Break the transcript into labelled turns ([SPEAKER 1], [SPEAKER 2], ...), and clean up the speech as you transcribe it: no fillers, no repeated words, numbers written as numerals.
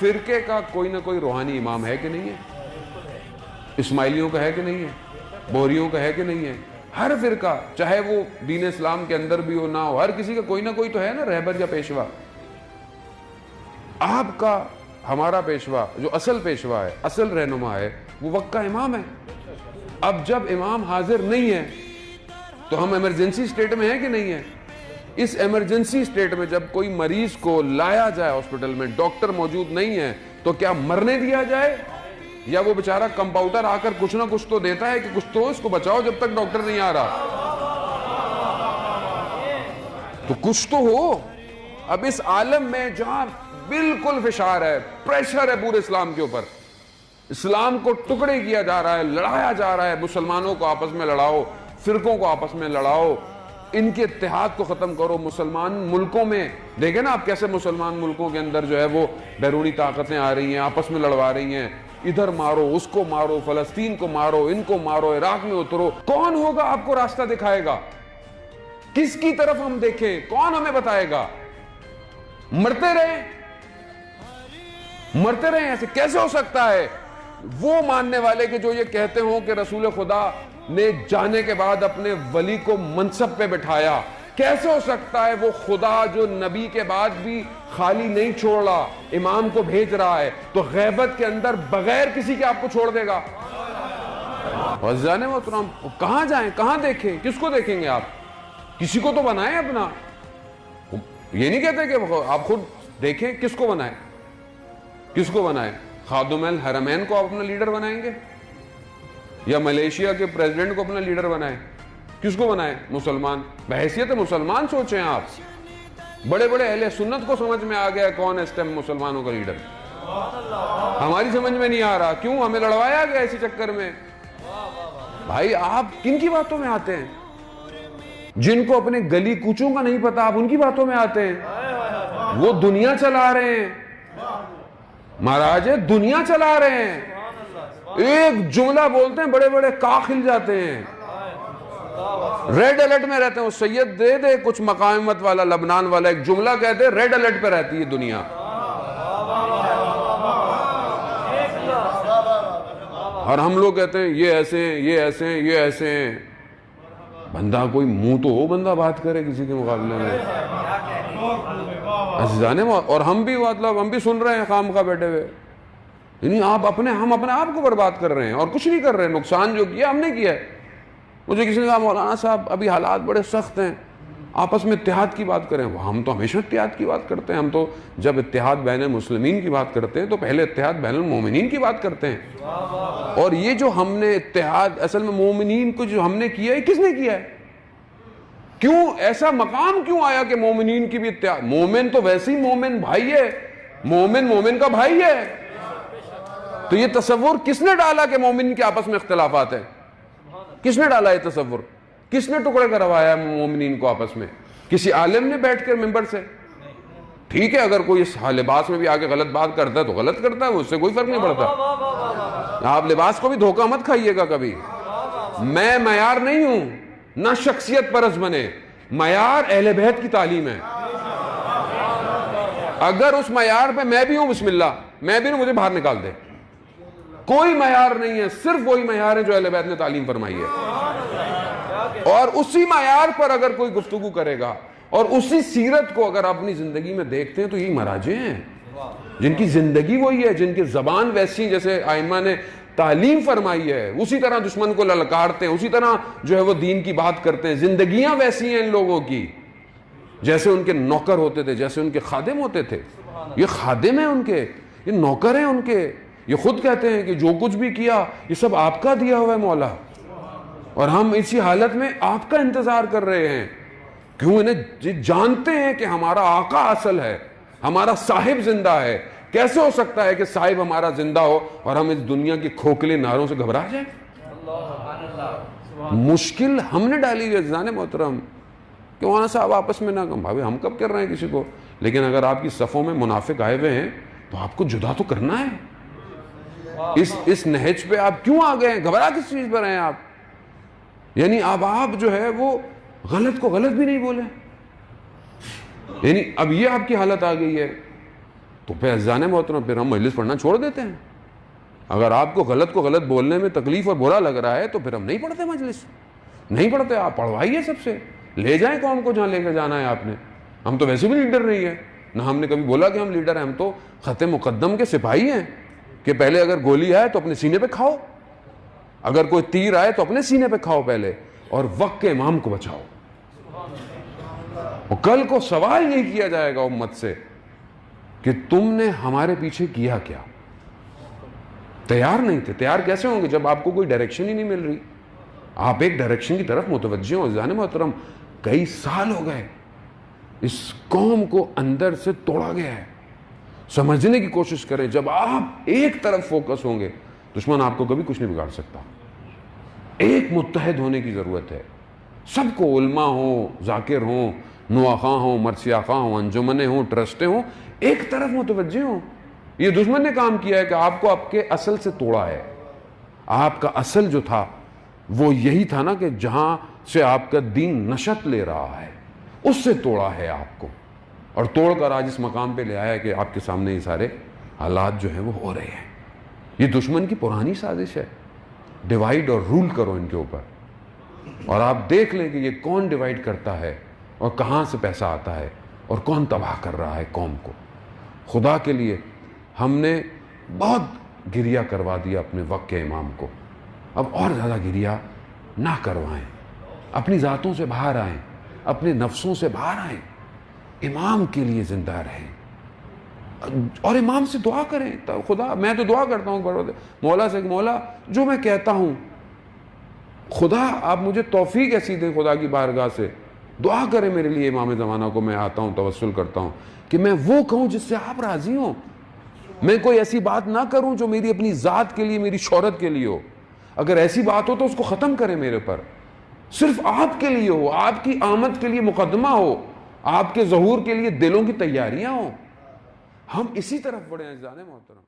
[SPEAKER 1] فرقے کا کوئی نہ کوئی روحانی امام ہے کہ نہیں ہے؟ اسماعیلیوں کا ہے کہ نہیں ہے؟ بوریوں کا ہے کہ نہیں ہے؟ ہر فرقہ چاہے وہ دین اسلام کے اندر بھی ہو نہ ہو، ہر کسی کا کوئی نہ کوئی تو ہے نا رہبر یا پیشوا۔ آپ کا ہمارا پیشوا جو اصل پیشوا ہے، اصل رہنما ہے، وہ وقت کا امام ہے۔ اب جب امام حاضر نہیں ہے تو ہم ایمرجنسی سٹیٹ میں ہیں کہ نہیں ہے؟ اس ایمرجنسی سٹیٹ میں جب کوئی مریض کو لایا جائے ہاسپٹل میں، ڈاکٹر موجود نہیں ہے، تو کیا مرنے دیا جائے؟ یا وہ بیچارہ کمپاؤنڈر آ کر کچھ نہ کچھ تو دیتا ہے کہ کچھ تو اس کو بچاؤ جب تک ڈاکٹر نہیں آ رہا، تو کچھ تو ہو۔ اب اس عالم میں جہاں بالکل فشار ہے، پریشر ہے پورے اسلام کے اوپر، اسلام کو ٹکڑے کیا جا رہا ہے، لڑایا جا رہا ہے، مسلمانوں کو آپس میں لڑاؤ، فرقوں کو آپس میں لڑاؤ، ان کے اتحاد کو ختم کرو۔ مسلمان ملکوں میں دیکھیں نا آپ کیسے مسلمان ملکوں کے اندر جو ہے وہ بیرونی طاقتیں آ رہی ہیں، آپس میں لڑوا رہی ہیں، ادھر مارو اس کو مارو، فلسطین کو مارو، ان کو مارو، عراق میں اترو۔ کون ہوگا آپ کو راستہ دکھائے گا؟ کس کی طرف ہم دیکھیں؟ کون ہمیں بتائے گا؟ مرتے رہیں ایسے کیسے ہو سکتا ہے؟ وہ ماننے والے کہ جو یہ کہتے ہوں کہ رسول خدا نے جانے کے بعد اپنے ولی کو منصب پہ بٹھایا، کیسے ہو سکتا ہے وہ خدا جو نبی کے بعد بھی خالی نہیں چھوڑ رہا، امام کو بھیج رہا ہے، تو غیبت کے اندر بغیر کسی کے آپ کو چھوڑ دے گا؟ عزیزان محترم، کہاں جائیں، کہاں دیکھیں، کس کو دیکھیں گے آپ؟ کسی کو تو بنائیں اپنا۔ یہ نہیں کہتے کہ آپ خود دیکھیں، کس کو بنائیں؟ کس کو بنائیں؟ خادم الحرمین کو آپ اپنا لیڈر بنائیں گے؟ یا ملیشیا کے پریزیڈنٹ کو اپنا لیڈر بنائیں؟ کس کو بنائیں؟ مسلمان بحیثیت مسلمان سوچیں آپ۔ بڑے بڑے اہل سنت کو سمجھ میں آ گیا کون ہے اس ٹائم مسلمانوں کا لیڈر، ہماری سمجھ میں نہیں آ رہا، کیوں؟ ہمیں لڑوایا گیا اسی چکر میں۔ بھائی آپ کن کی باتوں میں آتے ہیں؟ جن کو اپنے گلی کوچوں کا نہیں پتا، آپ ان کی باتوں میں آتے ہیں۔ وہ دنیا چلا رہے ہیں مہاراج، دنیا چلا رہے ہیں، ایک جملہ بولتے ہیں بڑے بڑے کاخ ہل جاتے ہیں، ریڈ الرٹ میں رہتے ہیں۔ وہ سید دے دے کچھ مقامت والا لبنان والا ایک جملہ کہتے ہیں، ریڈ الرٹ پہ رہتی ہے دنیا۔ اور ہم لوگ کہتے ہیں یہ ایسے ہیں، یہ ایسے ہیں، یہ ایسے ہیں۔ بندہ کوئی منہ تو ہو، بندہ بات کرے کسی کے مقابلے میں۔ عزیزانے، اور ہم بھی مطلب ہم بھی سن رہے ہیں خام خواہ بیٹھے ہوئے، یعنی ہم اپنے آپ کو برباد کر رہے ہیں اور کچھ نہیں کر رہے ہیں۔ نقصان جو کیا ہم نے کیا ہے۔ مجھے کسی نے کہا مولانا صاحب ابھی حالات بڑے سخت ہیں، آپس میں اتحاد کی بات کریں۔ ہم تو ہمیشہ اتحاد کی بات کرتے ہیں، ہم تو جب اتحاد بین المسلمین کی بات کرتے ہیں تو پہلے اتحاد بین المومنین کی بات کرتے ہیں۔ اور یہ جو ہم نے اتحاد اصل میں مومنین کو جو ہم نے کیا ہے، کس نے کیا ہے؟ کیوں ایسا مقام کیوں آیا کہ مومنین کی بھی اتحاد؟ مومن تو ویسے ہی مومن بھائی ہے، مومن کا بھائی ہے۔ تو یہ تصور کس نے ڈالا کہ مومن کے آپس میں اختلافات ہیں؟ کس نے ڈالا یہ تصور؟ کس نے ٹکڑے کروایا مومنین کو آپس میں؟ کسی عالم نے بیٹھ کر ممبر سے؟ ٹھیک ہے، اگر کوئی اس لباس میں بھی آگے غلط بات کرتا ہے تو غلط کرتا ہے، اس سے کوئی فرق نہیں پڑتا۔ آپ لباس کو بھی دھوکہ مت کھائیے گا کبھی۔ میں معیار نہیں ہوں، نہ شخصیت پرست بنے، معیار اہل بیت کی تعلیم ہے۔ اگر اس معیار پہ میں بھی ہوں، بسم اللہ، میں بھی ہوں، مجھے باہر نکال دے۔ کوئی معیار نہیں ہے، صرف وہی معیار ہے جو اہل بیت نے تعلیم فرمائی ہے۔ اور اسی معیار پر اگر کوئی گفتگو کرے گا اور اسی سیرت کو اگر اپنی زندگی میں دیکھتے ہیں تو یہی مراجع ہیں جن کی زندگی وہی ہے، جن کی زبان ویسی جیسے ائمہ نے تعلیم فرمائی ہے، اسی طرح دشمن کو للکارتے ہیں، اسی طرح جو ہے وہ دین کی بات کرتے ہیں۔ زندگیاں ویسی ہیں ان لوگوں کی جیسے ان کے نوکر ہوتے تھے، جیسے ان کے خادم ہوتے تھے۔ یہ خادم ہیں ان کے، یہ نوکر ہیں ان کے۔ یہ خود کہتے ہیں کہ جو کچھ بھی کیا یہ سب آپ کا دیا ہوا ہے مولا، اور ہم اسی حالت میں آپ کا انتظار کر رہے ہیں۔ کیوں؟ انہیں جانتے ہیں کہ ہمارا آقا اصل ہے، ہمارا صاحب زندہ ہے۔ کیسے ہو سکتا ہے کہ صاحب ہمارا زندہ ہو اور ہم اس دنیا کی کھوکھلے نعروں سے گھبرا جائیں؟ مشکل ہم نے ڈالی ہے عزیزان محترم کہ وہاں صاحب آپس میں نہ بھائی ہم کب کر رہے ہیں کسی کو، لیکن اگر آپ کی صفوں میں منافق آئے ہوئے ہیں تو آپ کو جدا تو کرنا ہے۔ اس نہج پہ آپ کیوں آ گئے ہیں؟ گھبرا کس چیز پر ہیں آپ؟ یعنی اب آپ جو ہے وہ غلط کو غلط بھی نہیں بولے، یعنی اب یہ آپ کی حالت آ گئی ہے۔ تو پھر عزیزان محترم پھر ہم مجلس پڑھنا چھوڑ دیتے ہیں. اگر آپ کو غلط بولنے میں تکلیف اور برا لگ رہا ہے تو پھر ہم نہیں پڑھتے مجلس, نہیں پڑھتے. آپ پڑھوائیے سب سے, لے جائیں قوم کو جہاں لے کے جانا ہے آپ نے. ہم تو ویسے بھی لیڈر نہیں ہیں, نہ ہم نے کبھی بولا کہ ہم لیڈر ہیں. ہم تو خط مقدم کے سپاہی ہیں کہ پہلے اگر گولی آئے تو اپنے سینے پہ کھاؤ, اگر کوئی تیر آئے تو اپنے سینے پہ کھاؤ پہلے, اور وقت کے امام کو بچاؤ. اور کل کو سوال نہیں کیا جائے گا امت سے کہ تم نے ہمارے پیچھے کیا کیا. تیار نہیں تھے. تیار کیسے ہوں گے جب آپ کو کوئی ڈائریکشن ہی نہیں مل رہی؟ آپ ایک ڈائریکشن کی طرف متوجہ ہو. عزیزان محترم, کئی سال ہو گئے اس قوم کو اندر سے توڑا گیا ہے. سمجھنے کی کوشش کریں, جب آپ ایک طرف فوکس ہوں گے دشمن آپ کو کبھی کچھ نہیں بگاڑ سکتا. ایک متحد ہونے کی ضرورت ہے. سب کو, علماء ہوں, ذاکر ہوں, نواخواں ہوں, مرثیہ ہوں, انجمنیں ہوں, ٹرسٹیں ہوں, ایک طرف متوجہ ہوں. یہ دشمن نے کام کیا ہے کہ آپ کو آپ کے اصل سے توڑا ہے. آپ کا اصل جو تھا وہ یہی تھا نا کہ جہاں سے آپ کا دین نشت لے رہا ہے, اس سے توڑا ہے آپ کو, اور توڑ کر آج اس مقام پہ لے آیا ہے کہ آپ کے سامنے یہ سارے حالات جو ہیں وہ ہو رہے ہیں. یہ دشمن کی پرانی سازش ہے. ڈیوائیڈ اور رول کرو ان کے اوپر, اور آپ دیکھ لیں کہ یہ کون ڈیوائیڈ کرتا ہے اور کہاں سے پیسہ آتا ہے اور کون تباہ کر رہا ہے قوم کو. خدا کے لیے ہم نے بہت گریہ کروا دیا اپنے وقت کے امام کو. اب اور زیادہ گریہ نہ کروائیں. اپنی ذاتوں سے باہر آئیں, اپنے نفسوں سے باہر آئیں, امام کے لیے زندہ رہیں اور امام سے دعا کریں. خدا, میں تو دعا کرتا ہوں مولا سے کہ مولا جو میں کہتا ہوں خدا آپ مجھے توفیق ایسی دیں. خدا کی بارگاہ سے دعا کریں میرے لیے امام زمانہ کو. میں آتا ہوں, توسل کرتا ہوں کہ میں وہ کہوں جس سے آپ راضی ہوں. میں کوئی ایسی بات نہ کروں جو میری اپنی ذات کے لیے, میری شہرت کے لیے ہو. اگر ایسی بات ہو تو اس کو ختم کریں میرے پر. صرف آپ کے لیے ہو, آپ کی آمد کے لیے مقدمہ ہو, آپ کے ظہور کے لیے دلوں کی تیاریاں ہوں. ہم اسی طرف بڑھیں عزیزان محترم.